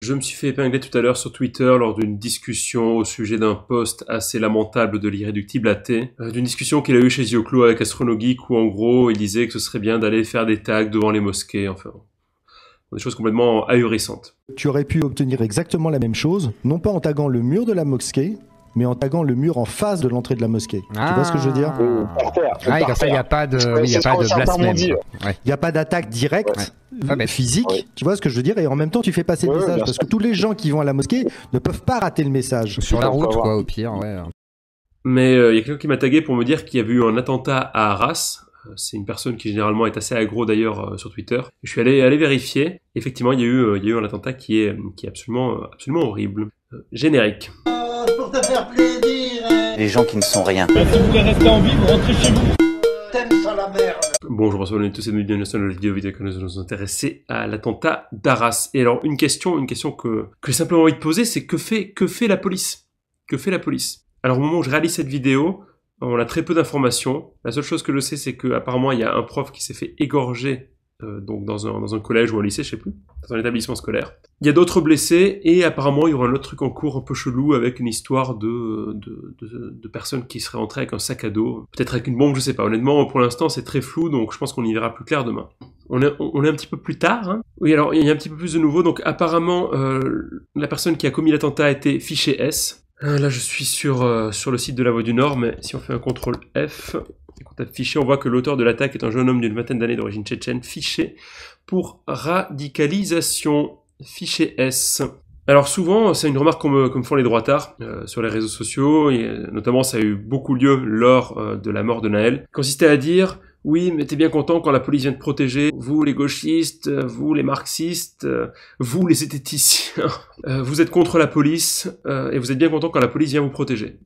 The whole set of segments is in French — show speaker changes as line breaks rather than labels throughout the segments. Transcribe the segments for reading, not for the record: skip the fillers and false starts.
Je me suis fait épingler tout à l'heure sur Twitter lors d'une discussion au sujet d'un post assez lamentable de l'irréductible athée, d'une discussion qu'il a eue chez Zioclo avec Astronogeek où en gros il disait que ce serait bien d'aller faire des tags devant les mosquées, enfin des choses complètement ahurissantes.
Tu aurais pu obtenir exactement la même chose, non pas en taguant le mur de la mosquée, mais en taguant le mur en face de l'entrée de la mosquée. Tu vois ce que je veux dire?
Comme ça, il n'y a pas de, blasphème.
Il n'y a pas d'attaque directe, physique. Tu vois ce que je veux dire? Et en même temps, tu fais passer le message. Parce que tous les gens qui vont à la mosquée ne peuvent pas rater le message.
Sur la route, quoi, au pire.
Mais il y a quelqu'un qui m'a tagué pour me dire qu'il y avait eu un attentat à Arras. C'est une personne qui généralement est assez aggro d'ailleurs sur Twitter. Je suis allé vérifier. Effectivement, il y a eu un attentat qui est absolument horrible. Générique.
Pour te faire plaisir.
Les gens qui ne sont rien.
Si vous voulez rester en vie, vous rentrez chez vous. T'aimes ça la merde.
Bonjour, bonsoir, bienvenue à tous et bienvenue dans la vidéo que nous allons nous intéresser à l'attentat d'Arras. Et alors, une question que j'ai simplement envie de poser, c'est que fait la police? Que fait la police? Alors, au moment où je réalise cette vidéo, on a très peu d'informations. La seule chose que je sais, c'est qu'apparemment, il y a un prof qui s'est fait égorger donc dans un collège ou un lycée, je sais plus, dans un établissement scolaire. Il y a d'autres blessés, et apparemment, il y aura un autre truc en cours un peu chelou avec une histoire de personnes qui seraient entrées avec un sac à dos, peut-être avec une bombe, je sais pas. Honnêtement, pour l'instant, c'est très flou, donc je pense qu'on y verra plus clair demain. On est un petit peu plus tard, hein. Oui, alors, il y a un petit peu plus de nouveau, donc apparemment, la personne qui a commis l'attentat a été fichée S. Là, je suis sur le site de la Voix du Nord, mais si on fait un CTRL F, et qu'on tape fiché, on voit que l'auteur de l'attaque est un jeune homme d'une vingtaine d'années d'origine tchétchène, fiché pour radicalisation, fiché S. Alors souvent, c'est une remarque qu'on me font les droitards sur les réseaux sociaux, et notamment ça a eu beaucoup lieu lors de la mort de Naël, consistait à dire: oui, mais t'es bien content quand la police vient te protéger, vous les gauchistes, vous les marxistes, vous les zététiciens, vous êtes contre la police, et vous êtes bien content quand la police vient vous protéger.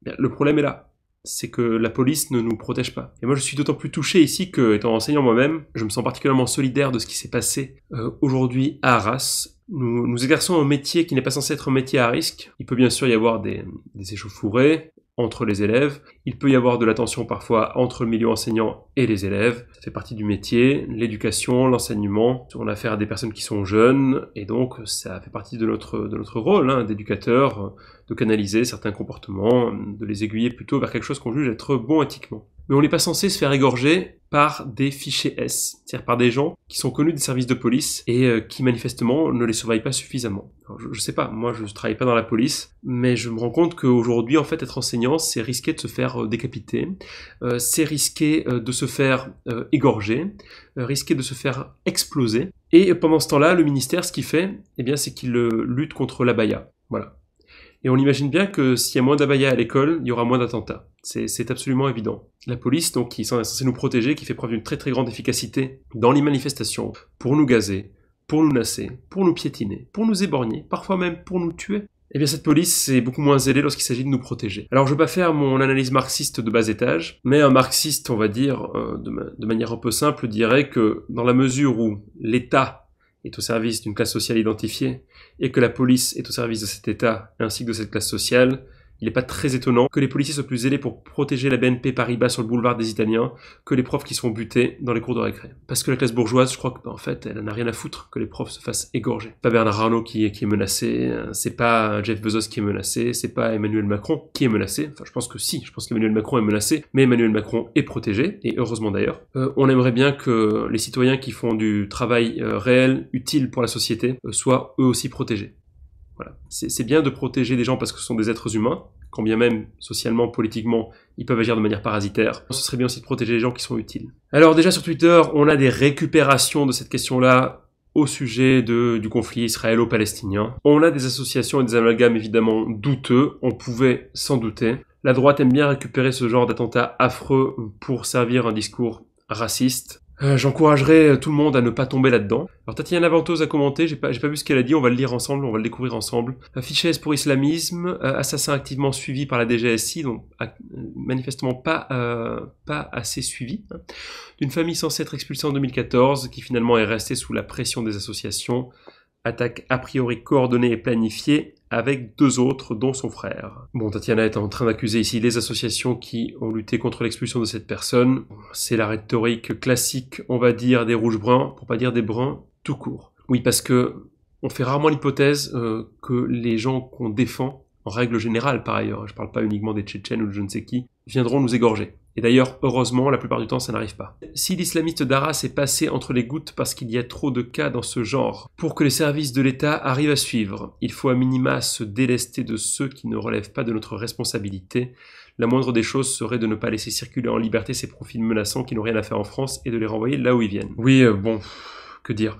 Bien, le problème est là. C'est que la police ne nous protège pas. Et moi, je suis d'autant plus touché ici que, étant enseignant moi-même, je me sens particulièrement solidaire de ce qui s'est passé aujourd'hui à Arras. Nous exerçons un métier qui n'est pas censé être un métier à risque. Il peut bien sûr y avoir des échauffourées entre les élèves. Il peut y avoir de la tension parfois entre le milieu enseignant et les élèves. Ça fait partie du métier, l'éducation, l'enseignement. On a affaire à des personnes qui sont jeunes, et donc ça fait partie de notre rôle hein, d'éducateur, de canaliser certains comportements, de les aiguiller plutôt vers quelque chose qu'on juge être bon éthiquement. Mais on n'est pas censé se faire égorger par des fichés S, c'est-à-dire par des gens qui sont connus des services de police et qui manifestement ne les surveillent pas suffisamment. Alors, je sais pas, moi je travaille pas dans la police, mais je me rends compte qu'aujourd'hui en fait être enseignant c'est risquer de se faire décapiter, c'est risquer de se faire égorger, risquer de se faire exploser. Et pendant ce temps-là, le ministère ce qu'il fait, eh bien c'est qu'il lutte contre l'abaya. Voilà. Et on imagine bien que s'il y a moins d'abaya à l'école, il y aura moins d'attentats. C'est absolument évident. La police, donc, qui est censée nous protéger, qui fait preuve d'une très très grande efficacité dans les manifestations, pour nous gazer, pour nous nasser, pour nous piétiner, pour nous éborgner, parfois même pour nous tuer, eh bien cette police est beaucoup moins zélée lorsqu'il s'agit de nous protéger. Alors je vais pas faire mon analyse marxiste de bas étage, mais un marxiste, on va dire, de manière un peu simple, dirait que dans la mesure où l'État est au service d'une classe sociale identifiée, et que la police est au service de cet État, ainsi que de cette classe sociale, il n'est pas très étonnant que les policiers soient plus zélés pour protéger la BNP Paribas sur le boulevard des Italiens que les profs qui sont butés dans les cours de récré. Parce que la classe bourgeoise, je crois que, en fait, elle n'a rien à foutre que les profs se fassent égorger. C'est pas Bernard Arnault qui est menacé, c'est pas Jeff Bezos qui est menacé, c'est pas Emmanuel Macron qui est menacé. Enfin, je pense que si, je pense qu'Emmanuel Macron est menacé, mais Emmanuel Macron est protégé, et heureusement d'ailleurs. On aimerait bien que les citoyens qui font du travail réel, utile pour la société, soient eux aussi protégés. Voilà. C'est bien de protéger des gens parce que ce sont des êtres humains, quand bien même, socialement, politiquement, ils peuvent agir de manière parasitaire. Ce serait bien aussi de protéger les gens qui sont utiles. Alors déjà sur Twitter, on a des récupérations de cette question-là au sujet du conflit israélo-palestinien. On a des associations et des amalgames évidemment douteux, on pouvait s'en douter. La droite aime bien récupérer ce genre d'attentats affreux pour servir un discours raciste. J'encouragerais tout le monde à ne pas tomber là-dedans. Alors Tatiana Ventose a commenté, j'ai pas vu ce qu'elle a dit, on va le lire ensemble, on va le découvrir ensemble. Fiché S pour islamisme, assassin activement suivi par la DGSI, donc manifestement pas assez suivi. Hein. D'une famille censée être expulsée en 2014, qui finalement est restée sous la pression des associations. Attaque a priori coordonnée et planifiée avec 2 autres, dont son frère. Bon, Tatiana est en train d'accuser ici les associations qui ont lutté contre l'expulsion de cette personne. C'est la rhétorique classique, on va dire, des rouges-bruns, pour pas dire des bruns tout court. Oui, parce que On fait rarement l'hypothèse que les gens qu'on défend, en règle générale par ailleurs, je parle pas uniquement des Tchétchènes ou de je ne sais qui, viendront nous égorger. Et d'ailleurs, heureusement, la plupart du temps, ça n'arrive pas. Si l'islamiste d'Arras est passé entre les gouttes parce qu'il y a trop de cas dans ce genre, pour que les services de l'État arrivent à suivre, il faut à minima se délester de ceux qui ne relèvent pas de notre responsabilité. La moindre des choses serait de ne pas laisser circuler en liberté ces profils menaçants qui n'ont rien à faire en France et de les renvoyer là où ils viennent. Oui, bon, que dire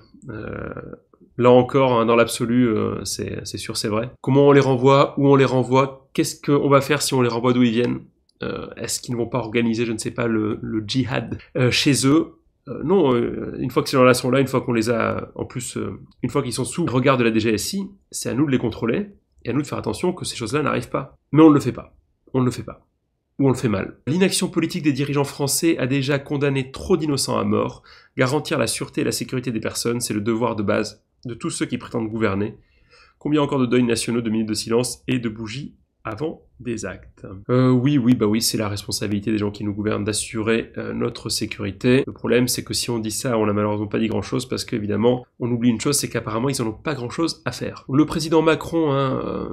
là encore, hein, dans l'absolu, c'est sûr, c'est vrai. Comment on les renvoie, où on les renvoie, qu'est-ce qu'on va faire si on les renvoie d'où ils viennent? Est-ce qu'ils ne vont pas organiser, je ne sais pas, le djihad chez eux? Non, une fois que ces gens-là sont là, une fois qu'on les a, en plus, une fois qu'ils sont sous le regard de la DGSI, c'est à nous de les contrôler et à nous de faire attention que ces choses-là n'arrivent pas. Mais on ne le fait pas. On ne le fait pas. Ou on le fait mal. L'inaction politique des dirigeants français a déjà condamné trop d'innocents à mort. Garantir la sûreté et la sécurité des personnes, c'est le devoir de base de tous ceux qui prétendent gouverner. Combien encore de deuils nationaux, de minutes de silence et de bougies avant des actes. Oui, c'est la responsabilité des gens qui nous gouvernent d'assurer notre sécurité. Le problème, c'est que si on dit ça, on n'a malheureusement pas dit grand-chose parce qu'évidemment, on oublie une chose, c'est qu'apparemment, ils n'en ont pas grand-chose à faire. Le président Macron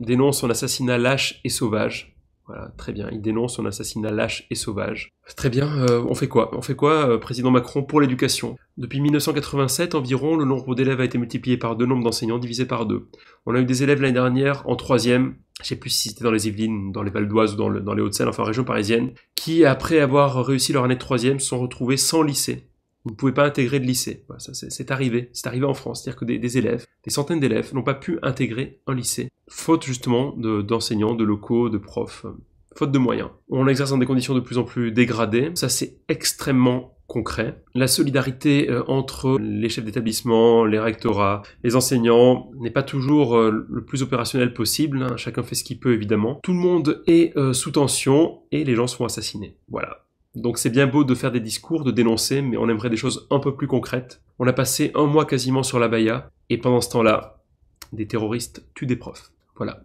dénonce son assassinat lâche et sauvage. Voilà, très bien, il dénonce son assassinat lâche et sauvage. Très bien, on fait quoi? Président Macron, pour l'éducation? Depuis 1987 environ, le nombre d'élèves a été multiplié par 2, le nombre d'enseignants divisé par 2. On a eu des élèves l'année dernière en 3e, je sais plus si c'était dans les Yvelines, dans les Val d'Oise ou dans les Hauts-de-Seine, enfin région parisienne, qui après avoir réussi leur année de 3e se sont retrouvés sans lycée. Ils ne pouvaient pas intégrer de lycée. Voilà, ça, c'est arrivé en France. C'est-à-dire que des élèves, des centaines d'élèves, n'ont pas pu intégrer un lycée. Faute justement d'enseignants, de locaux, de profs. Faute de moyens. On exerce dans des conditions de plus en plus dégradées. Ça, c'est extrêmement concret. La solidarité entre les chefs d'établissement, les rectorats, les enseignants n'est pas toujours le plus opérationnel possible. Hein. Chacun fait ce qu'il peut, évidemment. Tout le monde est sous tension et les gens se font assassiner. Voilà. Donc c'est bien beau de faire des discours, de dénoncer, mais on aimerait des choses un peu plus concrètes. On a passé 1 mois quasiment sur la Baïa, et pendant ce temps-là, des terroristes tuent des profs. Voilà,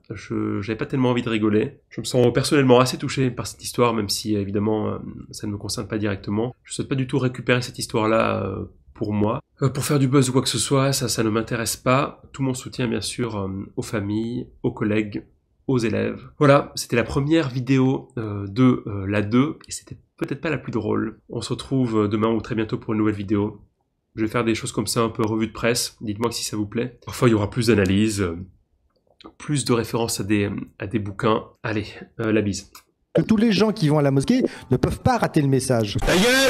j'avais pas tellement envie de rigoler. Je me sens personnellement assez touché par cette histoire, même si évidemment ça ne me concerne pas directement. Je souhaite pas du tout récupérer cette histoire-là pour moi. Pour faire du buzz ou quoi que ce soit, ça ne m'intéresse pas. Tout mon soutien bien sûr aux familles, aux collègues, aux élèves. Voilà, c'était la première vidéo de la 2, et c'était peut-être pas la plus drôle. On se retrouve demain ou très bientôt pour une nouvelle vidéo. Je vais faire des choses comme ça, un peu revue de presse. Dites-moi si ça vous plaît. Parfois, il y aura plus d'analyses, plus de références à des bouquins. Allez, la bise.
Que tous les gens qui vont à la mosquée ne peuvent pas rater le message.
Ta gueule!